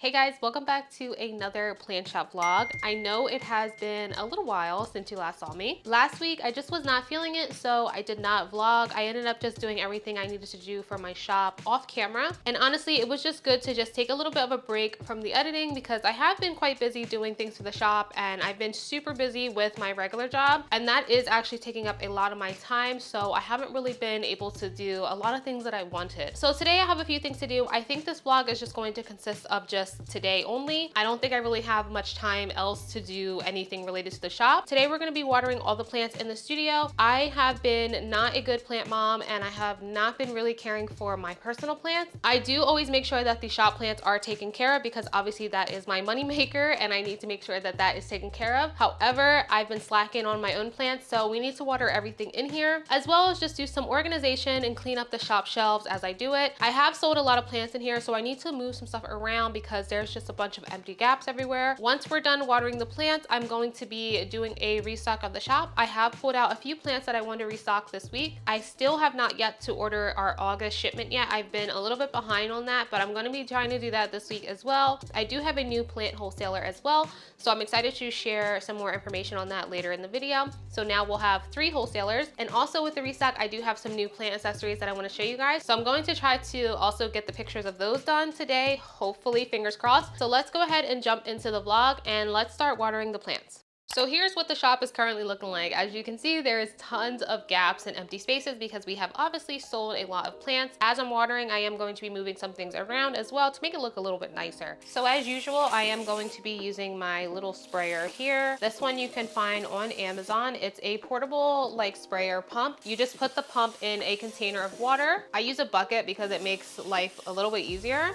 Hey guys, welcome back to another plant shop vlog. I know it has been a little while since you last saw me. Last week, I just was not feeling it, so I did not vlog. I ended up just doing everything I needed to do for my shop off camera. And honestly, it was just good to just take a little bit of a break from the editing because I have been quite busy doing things for the shop and I've been super busy with my regular job. And that is actually taking up a lot of my time. So I haven't really been able to do a lot of things that I wanted. So today I have a few things to do. I think this vlog is just going to consist of just today only. I don't think I really have much time else to do anything related to the shop. Today we're going to be watering all the plants in the studio. I have been not a good plant mom and I have not been really caring for my personal plants. I do always make sure that the shop plants are taken care of because obviously that is my money maker and I need to make sure that that is taken care of. However, I've been slacking on my own plants, so we need to water everything in here as well as just do some organization and clean up the shop shelves as I do it. I have sold a lot of plants in here, so I need to move some stuff around because there's just a bunch of empty gaps everywhere. Once we're done watering the plants, I'm going to be doing a restock of the shop. I have pulled out a few plants that I want to restock this week. I still have not yet to order our August shipment yet. I've been a little bit behind on that, but I'm going to be trying to do that this week as well. I do have a new plant wholesaler as well, so I'm excited to share some more information on that later in the video. So now we'll have 3 wholesalers, and also with the restock, I do have some new plant accessories that I want to show you guys. So I'm going to try to also get the pictures of those done today, hopefully, fingers crossed. So let's go ahead and jump into the vlog and let's start watering the plants. So here's what the shop is currently looking like. As you can see, there is tons of gaps and empty spaces because we have obviously sold a lot of plants. As I'm watering, I am going to be moving some things around as well to make it look a little bit nicer. So as usual, I am going to be using my little sprayer here. This one you can find on Amazon. It's a portable like sprayer pump. You just put the pump in a container of water. I use a bucket because it makes life a little bit easier.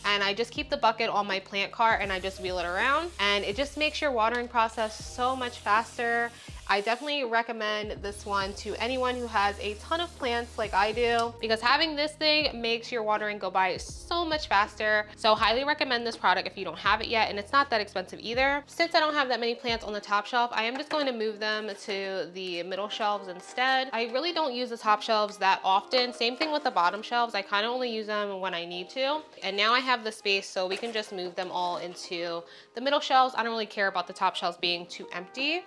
And I just keep the bucket on my plant cart and I just wheel it around, and it just makes your watering process so much faster. I definitely recommend this one to anyone who has a ton of plants like I do, because having this thing makes your watering go by so much faster. So highly recommend this product if you don't have it yet, and it's not that expensive either. Since I don't have that many plants on the top shelf, I am just going to move them to the middle shelves instead. I really don't use the top shelves that often. Same thing with the bottom shelves. I kind of only use them when I need to. And now I have the space, so we can just move them all into the middle shelves. I don't really care about the top shelves being too empty.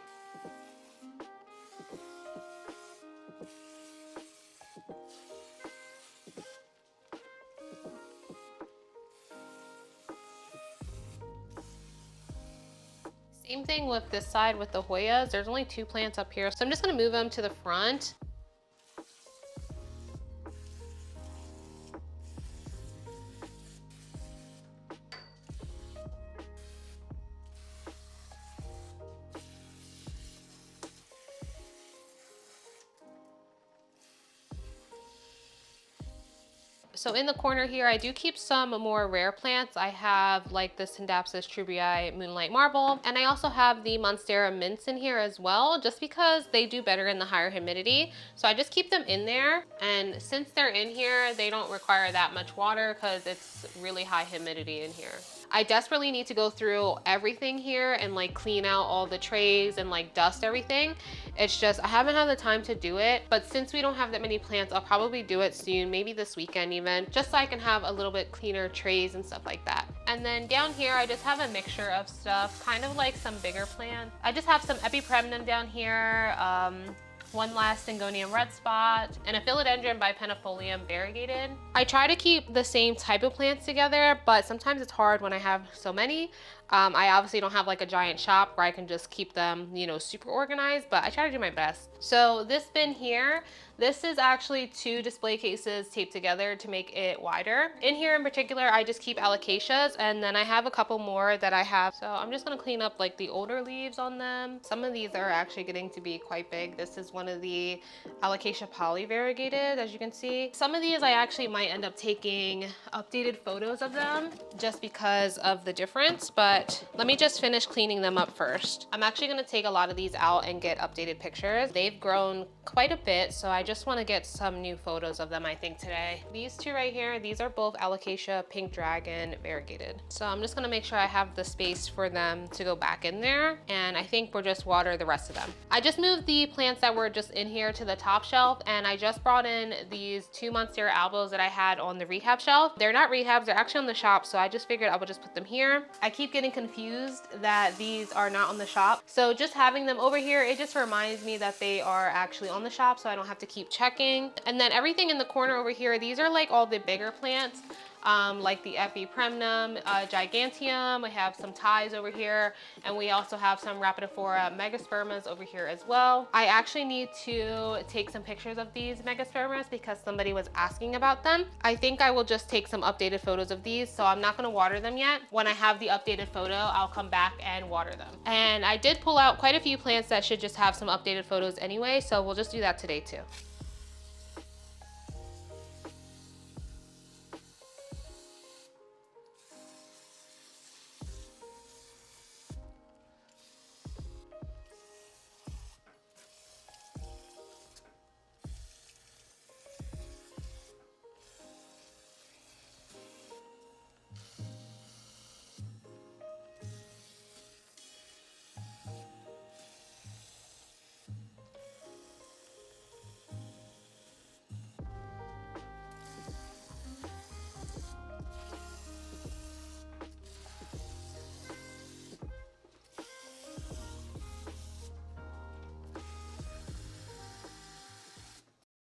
Same thing with this side with the Hoyas. There's only 2 plants up here, so I'm just gonna move them to the front. So in the corner here, I do keep some more rare plants. I have like the Syndapsis trubii Moonlight Marble, and I also have the Monstera Mints in here as well, just because they do better in the higher humidity. So I just keep them in there, and since they're in here, they don't require that much water because it's really high humidity in here. I desperately need to go through everything here and like clean out all the trays and like dust everything. It's just, I haven't had the time to do it, but since we don't have that many plants, I'll probably do it soon, maybe this weekend even, just so I can have a little bit cleaner trays and stuff like that. And then down here, I just have a mixture of stuff, kind of like some bigger plants. I just have some Epipremnum down here, one last Syngonium red spot, and a Philodendron bipennifolium variegated. I try to keep the same type of plants together, but sometimes it's hard when I have so many. I obviously don't have like a giant shop where I can just keep them, you know, super organized, but I try to do my best. So this bin here, this is actually 2 display cases taped together to make it wider. In here in particular, I just keep alocasias, and then I have a couple more that I have. So I'm just gonna clean up like the older leaves on them. Some of these are actually getting to be quite big. This is one of the Alocasia polyvariegated, as you can see. Some of these I actually might end up taking updated photos of them just because of the difference, but let me just finish cleaning them up first. I'm actually gonna take a lot of these out and get updated pictures. They've grown quite a bit, so I just want to get some new photos of them, I think, today. These two right here, these are both Alocasia Pink Dragon variegated. So I'm just gonna make sure I have the space for them to go back in there, and I think we'll just water the rest of them. I just moved the plants that were just in here to the top shelf, and I just brought in these 2 Monstera albos that I had on the rehab shelf. They're not rehabs, they're actually on the shop, so I just figured I would just put them here. I keep getting confused that these are not on the shop, so just having them over here, it just reminds me that they are actually on the shop, so I don't have to keep checking. And then everything in the corner over here, these are like all the bigger plants, like the Epipremnum giganteum. We have some ties over here, and we also have some Rapidophora megaspermas over here as well. I actually need to take some pictures of these megaspermas because somebody was asking about them. I think I will just take some updated photos of these, so I'm not gonna water them yet. When I have the updated photo, I'll come back and water them. And I did pull out quite a few plants that should just have some updated photos anyway, so we'll just do that today too.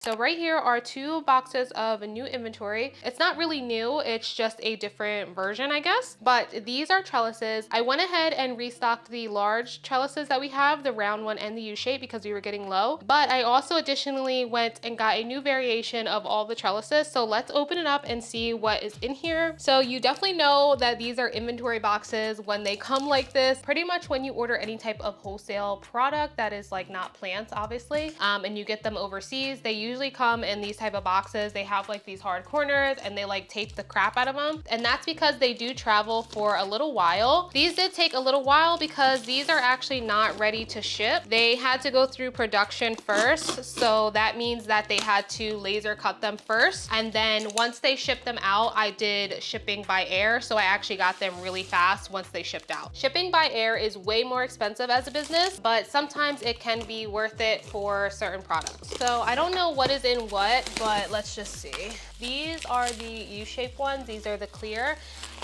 So right here are 2 boxes of a new inventory. It's not really new, it's just a different version, I guess. But these are trellises. I went ahead and restocked the large trellises that we have, the round one and the U-shape, because we were getting low. But I also additionally went and got a new variation of all the trellises. So let's open it up and see what is in here. So you definitely know that these are inventory boxes when they come like this. Pretty much when you order any type of wholesale product that is like not plants, obviously, and you get them overseas, they usually come in these type of boxes. They have like these hard corners and they like tape the crap out of them. And that's because they do travel for a little while. These did take a little while because these are actually not ready to ship. They had to go through production first. So that means that they had to laser cut them first. And then once they shipped them out, I did shipping by air. So I actually got them really fast once they shipped out. Shipping by air is way more expensive as a business, but sometimes it can be worth it for certain products. So I don't know what is in what, but let's just see. These are the U-shaped ones. These are the clear,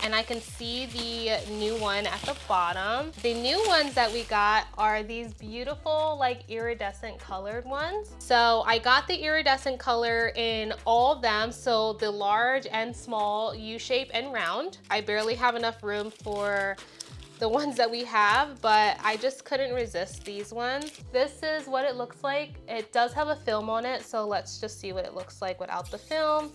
and I can see the new one at the bottom. The new ones that we got are these beautiful like iridescent colored ones. So I got the iridescent color in all of them, so the large and small, U-shape and round. I barely have enough room for the ones that we have, but I just couldn't resist these ones. This is what it looks like. It does have a film on it, so let's just see what it looks like without the film.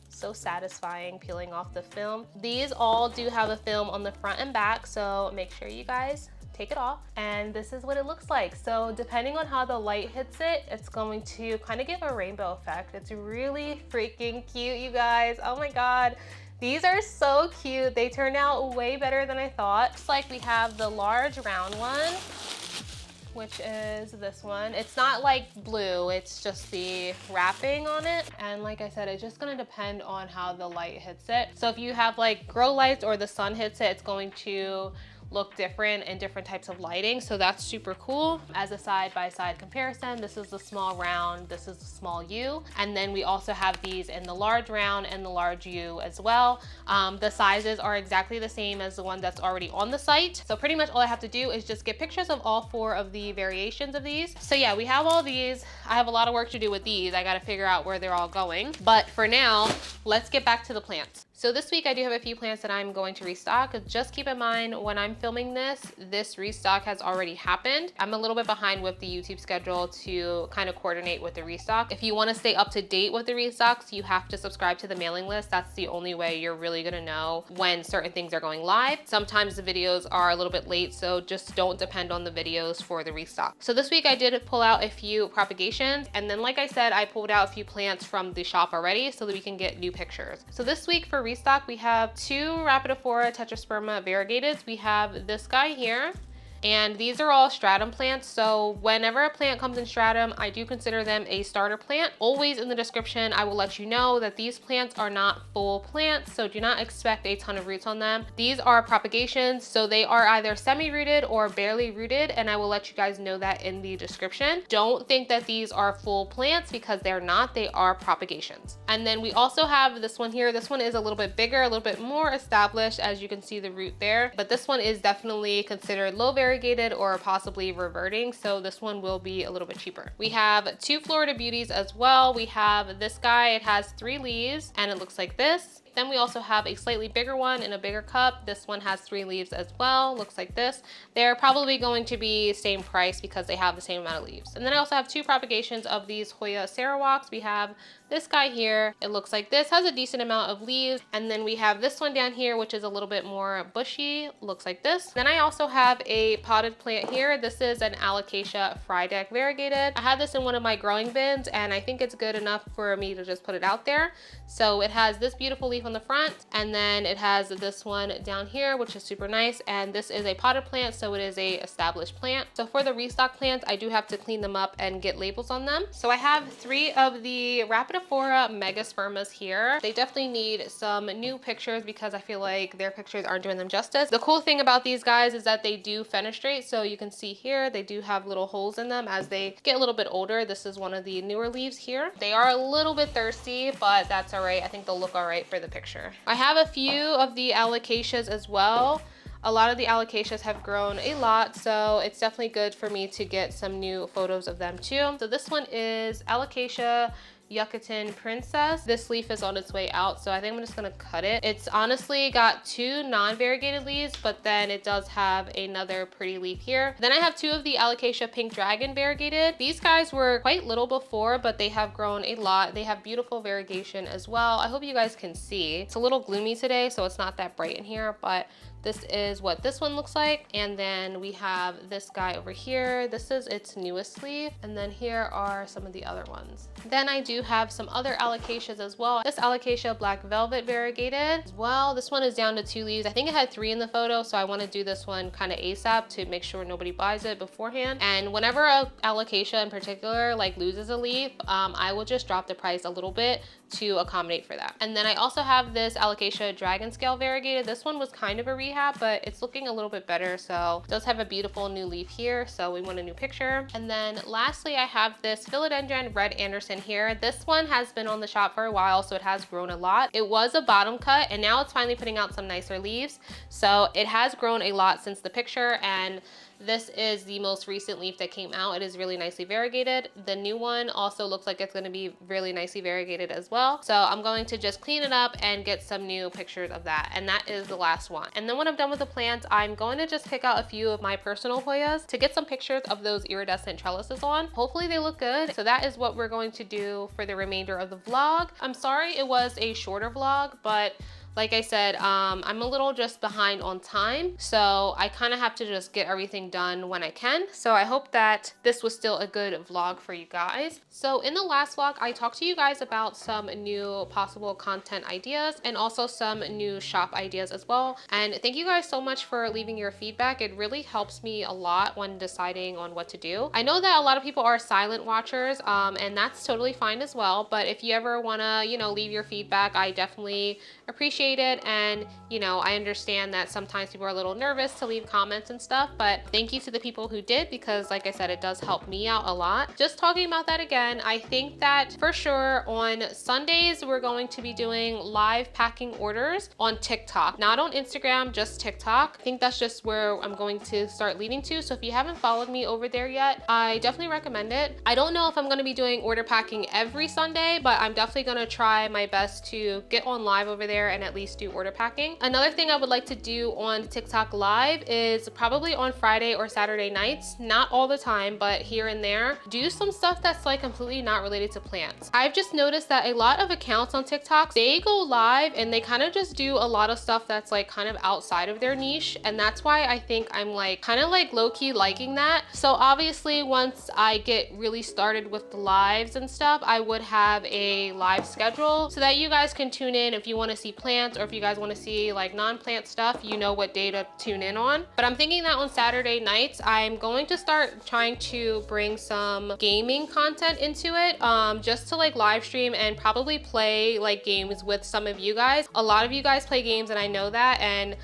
So satisfying peeling off the film. These all do have a film on the front and back, so make sure you guys take it off. And this is what it looks like. So depending on how the light hits it, it's going to kind of give a rainbow effect. It's really freaking cute, you guys. Oh my God. These are so cute. They turned out way better than I thought. It's like we have the large round one, which is this one. It's not like blue, it's just the wrapping on it. And like I said, it's just gonna depend on how the light hits it. So if you have like grow lights or the sun hits it, it's going to look different in different types of lighting. So that's super cool. As a side-by-side comparison, this is the small round, this is the small U. And then we also have these in the large round and the large U as well. The sizes are exactly the same as the one that's already on the site. So pretty much all I have to do is just get pictures of all 4 of the variations of these. So yeah, we have all these. I have a lot of work to do with these. I gotta figure out where they're all going. But for now, let's get back to the plants. So this week I do have a few plants that I'm going to restock. Just keep in mind when I'm filming this restock has already happened. I'm a little bit behind with the YouTube schedule to kind of coordinate with the restock. If you want to stay up to date with the restocks, you have to subscribe to the mailing list. That's the only way you're really gonna know when certain things are going live. Sometimes the videos are a little bit late, so just don't depend on the videos for the restock. So this week I did pull out a few propagations, and then like I said, I pulled out a few plants from the shop already so that we can get new pictures. So this week for restock, we have 2 Rapidophora tetrasperma variegateds. We have this guy here, And these are all stratum plants. So whenever a plant comes in stratum, I do consider them a starter plant. Always in the description, I will let you know that these plants are not full plants, so do not expect a ton of roots on them. These are propagations, so they are either semi-rooted or barely rooted, and I will let you guys know that in the description. Don't think that these are full plants because they're not, they are propagations. And then we also have this one here. This one is a little bit bigger, a little bit more established, as you can see the root there, but this one is definitely considered low variegated or possibly reverting, so this one will be a little bit cheaper. We have two Florida Beauties as well. We have this guy, it has 3 leaves and it looks like this. Then we also have a slightly bigger one in a bigger cup. This one has 3 leaves as well, looks like this. They're probably going to be same price because they have the same amount of leaves. And then I also have 2 propagations of these Hoya Sarawaks. We have this guy here, it looks like this, has a decent amount of leaves. And then we have this one down here, which is a little bit more bushy, looks like this. Then I also have a potted plant here. This is an Alocasia Frydek variegated. I had this in one of my growing bins and I think it's good enough for me to just put it out there. So it has this beautiful leaf on the front, and then it has this one down here, which is super nice. And this is a potted plant, so it is a established plant. So for the restock plants, I do have to clean them up and get labels on them. So I have 3 of the Rapidophora megaspermas here. They definitely need some new pictures because I feel like their pictures aren't doing them justice. The cool thing about these guys is that they do fenestrate. So you can see here, they do have little holes in them as they get a little bit older. This is one of the newer leaves here. They are a little bit thirsty, but that's all right. I think they'll look all right for the picture. I have a few of the alocasias as well. A lot of the alocasias have grown a lot, so it's definitely good for me to get some new photos of them too. So this one is Alocasia Yucatan Princess. This leaf is on its way out, so I think I'm just gonna cut it. It's honestly got 2 non-variegated leaves, but then it does have another pretty leaf here. Then I have 2 of the Alocasia Pink Dragon variegated. These guys were quite little before, but they have grown a lot. They have beautiful variegation as well. I hope you guys can see. It's a little gloomy today, so it's not that bright in here, but this is what this one looks like. And then we have this guy over here. This is its newest leaf. And then here are some of the other ones. Then I do have some other alocasias as well. This Alocasia Black Velvet variegated as well. This one is down to 2 leaves. I think it had 3 in the photo, so I want to do this one kind of ASAP to make sure nobody buys it beforehand. And whenever a alocasia in particular like loses a leaf, I will just drop the price a little bit to accommodate for that. And then I also have this Alocasia Dragon Scale variegated. This one was kind of a rehab, but it's looking a little bit better. So it does have a beautiful new leaf here, so we want a new picture. And then lastly, I have this Philodendron Red Anderson here. This one has been on the shop for a while, so it has grown a lot. It was a bottom cut, and now it's finally putting out some nicer leaves. So it has grown a lot since the picture, and this is the most recent leaf that came out. It is really nicely variegated. The new one also looks like it's going to be really nicely variegated as well. So I'm going to just clean it up and get some new pictures of that. And that is the last one. And then when I'm done with the plants, I'm going to just pick out a few of my personal Hoyas to get some pictures of those iridescent trellises on. Hopefully they look good. So that is what we're going to do for the remainder of the vlog. I'm sorry it was a shorter vlog, but like I said, I'm a little just behind on time, so I kind of have to just get everything done when I can. So I hope that this was still a good vlog for you guys. So in the last vlog, I talked to you guys about some new possible content ideas and also some new shop ideas as well. And thank you guys so much for leaving your feedback. It really helps me a lot when deciding on what to do. I know that a lot of people are silent watchers, and that's totally fine as well. But if you ever want to, leave your feedback, I definitely appreciate it. And I understand that sometimes people are a little nervous to leave comments and stuff, but thank you to the people who did, because like I said, it does help me out a lot. Just talking about that again, I think that for sure on Sundays we're going to be doing live packing orders on TikTok, not on Instagram, just TikTok. I think that's just where I'm going to start leading to. So if you haven't followed me over there yet, I definitely recommend it. I don't know if I'm going to be doing order packing every Sunday, but I'm definitely going to try my best to get on live over there and at least do order packing. Another thing I would like to do on TikTok live is probably on Friday or Saturday nights, not all the time, but here and there, do some stuff that's like completely not related to plants. I've just noticed that a lot of accounts on TikTok, they go live and they kind of just do a lot of stuff that's like kind of outside of their niche, and that's why I think I'm like kind of like low-key liking that. So obviously once I get really started with the lives and stuff, I would have a live schedule so that you guys can tune in if you want to see plants plants, or if you guys want to see like non-plant stuff, you know what day to tune in on. But I'm thinking that on Saturday nights, I'm going to start trying to bring some gaming content into it, just to like live stream and probably play like games with some of you guys. A lot of you guys play games and I know that, and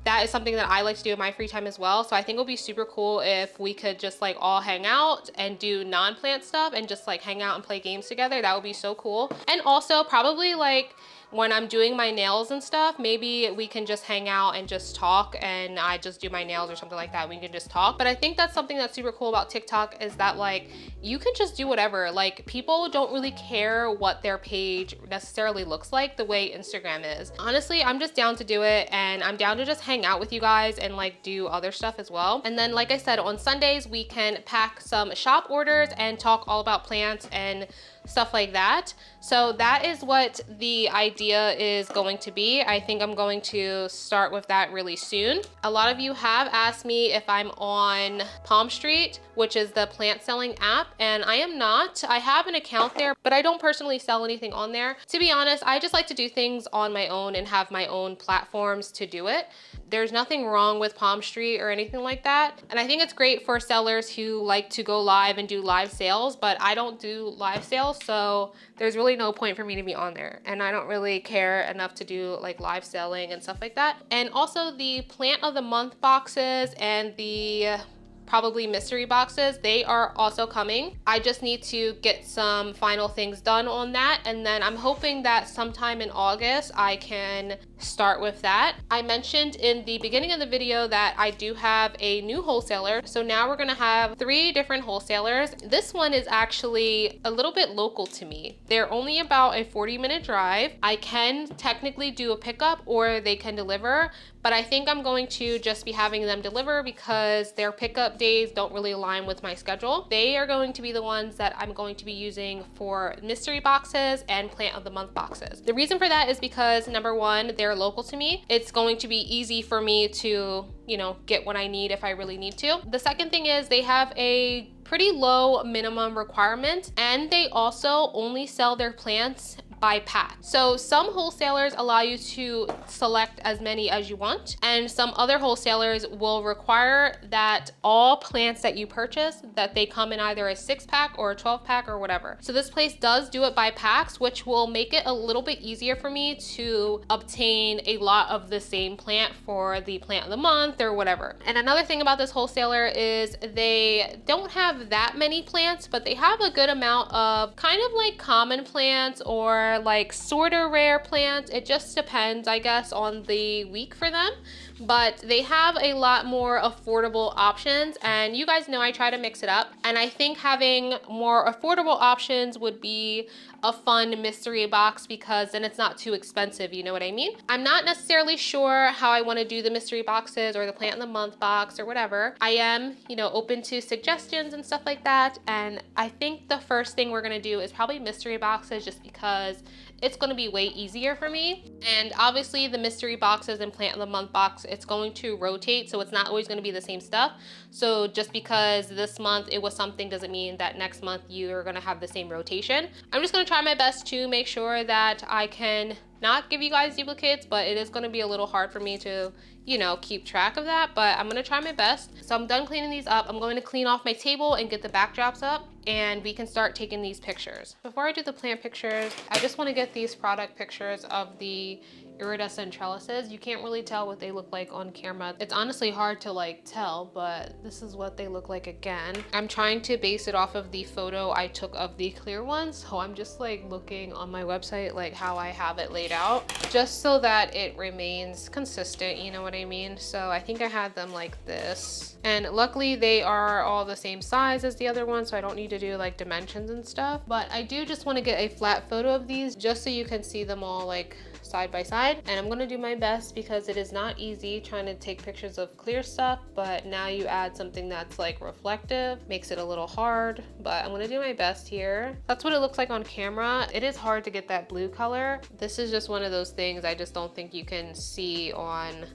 that is something that I like to do in my free time as well. So I think it'll be super cool if we could just like all hang out and do non-plant stuff and just like hang out and play games together. That would be so cool. And also probably like when I'm doing my nails and stuff, maybe we can just hang out and just talk, and I just do my nails or something like that. We can just talk. But I think that's something that's super cool about TikTok, is that like you can just do whatever. Like people don't really care what their page necessarily looks like the way Instagram is. Honestly, I'm just down to do it, and I'm down to just hang out with you guys and like do other stuff as well. And then like I said, on Sundays we can pack some shop orders and talk all about plants and stuff like that. So that is what the idea is going to be. I think I'm going to start with that really soon. A lot of you have asked me if I'm on Palm Street, which is the plant selling app, and I am not. I have an account there, but I don't personally sell anything on there. To be honest, I just like to do things on my own and have my own platforms to do it. There's nothing wrong with Palm Street or anything like that. And I think it's great for sellers who like to go live and do live sales, but I don't do live sales, so there's really no point for me to be on there. And I don't really care enough to do like live selling and stuff like that. And also the plant of the month boxes and the probably mystery boxes, they are also coming. I just need to get some final things done on that, and then I'm hoping that sometime in August I can start with that. I mentioned in the beginning of the video that I do have a new wholesaler, so now we're gonna have 3 different wholesalers. This one is actually a little bit local to me. They're only about a 40-minute drive. I can technically do a pickup or they can deliver, but I think I'm going to just be having them deliver because their pickup days don't really align with my schedule. They are going to be the ones that I'm going to be using for mystery boxes and plant of the month boxes. The reason for that is because number one, they're local to me. It's going to be easy for me to, you know, get what I need if I really need to. The second thing is they have a pretty low minimum requirement, and they also only sell their plants by pack. So some wholesalers allow you to select as many as you want, and some other wholesalers will require that all plants that you purchase, that they come in either a 6-pack or a 12-pack or whatever. So this place does do it by packs, which will make it a little bit easier for me to obtain a lot of the same plant for the plant of the month or whatever. And another thing about this wholesaler is they don't have that many plants, but they have a good amount of kind of like common plants or like sort of rare plants. It just depends, I guess, on the week for them. But they have a lot more affordable options, and you guys know I try to mix it up, and I think having more affordable options would be a fun mystery box because then it's not too expensive, you know what I mean? I'm not necessarily sure how I want to do the mystery boxes or the plant of the month box or whatever. I am, you know, open to suggestions and stuff like that, and I think the first thing we're going to do is probably mystery boxes just because it's going to be way easier for me. And obviously the mystery boxes and plant of the month box, it's going to rotate, so it's not always going to be the same stuff. So just because this month it was something doesn't mean that next month you're going to have the same rotation. I'm just going to try my best to make sure that I can not give you guys duplicates, but it is going to be a little hard for me to, you know, keep track of that, but I'm going to try my best. So I'm done cleaning these up. I'm going to clean off my table and get the backdrops up, and we can start taking these pictures. Before I do the plant pictures, I just want to get these product pictures of the iridescent trellises. You can't really tell what they look like on camera. It's honestly hard to like tell, but this is what they look like again. I'm trying to base it off of the photo I took of the clear ones, so I'm just like looking on my website like how I have it laid out, just so that it remains consistent, you know what I mean? So I think I had them like this, and luckily they are all the same size as the other one, so I don't need to do like dimensions and stuff. But I do just want to get a flat photo of these just so you can see them all like side by side, and I'm gonna do my best because it is not easy trying to take pictures of clear stuff, but now you add something that's like reflective, makes it a little hard, but I'm gonna do my best here. That's what it looks like on camera. It is hard to get that blue color. This is just one of those things I just don't think you can see on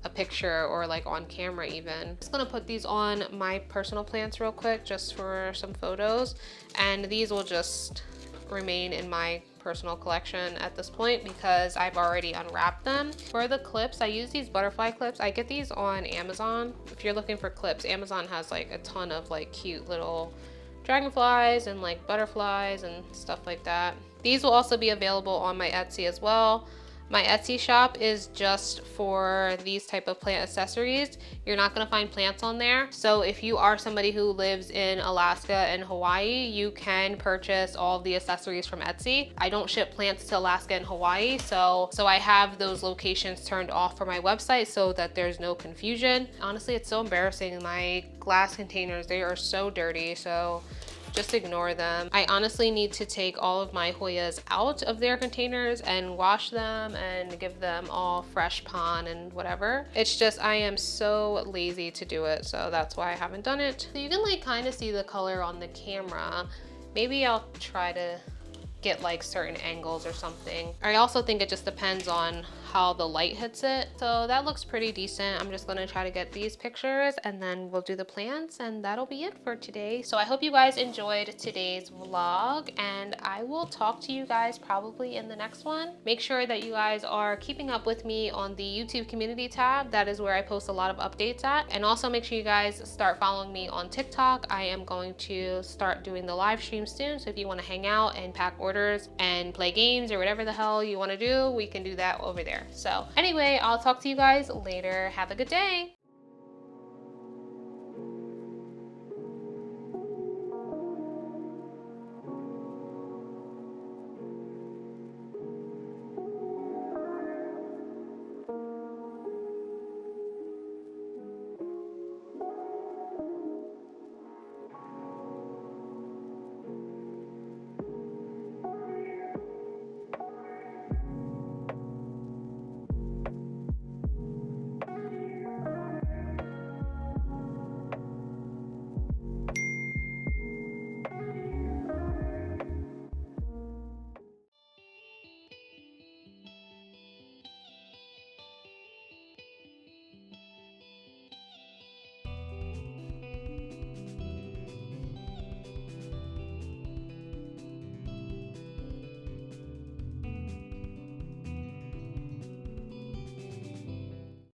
a picture or like on camera even. I'm just gonna put these on my personal plants real quick just for some photos, and these will just remain in my personal collection at this point because I've already unwrapped them. For the clips, I use these butterfly clips. I get these on Amazon. If you're looking for clips, Amazon has like a ton of like cute little dragonflies and like butterflies and stuff like that. These will also be available on my Etsy as well. My Etsy shop is just for these type of plant accessories. You're not gonna find plants on there. So if you are somebody who lives in Alaska and Hawaii, you can purchase all of the accessories from Etsy. I don't ship plants to Alaska and Hawaii, so I have those locations turned off for my website so that there's no confusion. Honestly, it's so embarrassing. My glass containers, they are so dirty, so just ignore them. I honestly need to take all of my Hoyas out of their containers and wash them and give them all fresh pond and whatever. It's just, I am so lazy to do it, so that's why I haven't done it. So you can like kind of see the color on the camera. Maybe I'll try to get like certain angles or something. I also think it just depends on how the light hits it. So that looks pretty decent. I'm just gonna try to get these pictures and then we'll do the plants and that'll be it for today. So I hope you guys enjoyed today's vlog and I will talk to you guys probably in the next one. Make sure that you guys are keeping up with me on the YouTube community tab. That is where I post a lot of updates at. And also make sure you guys start following me on TikTok. I am going to start doing the live stream soon. So if you wanna hang out and pack orders and play games or whatever the hell you wanna do, we can do that over there. So anyway, I'll talk to you guys later. Have a good day.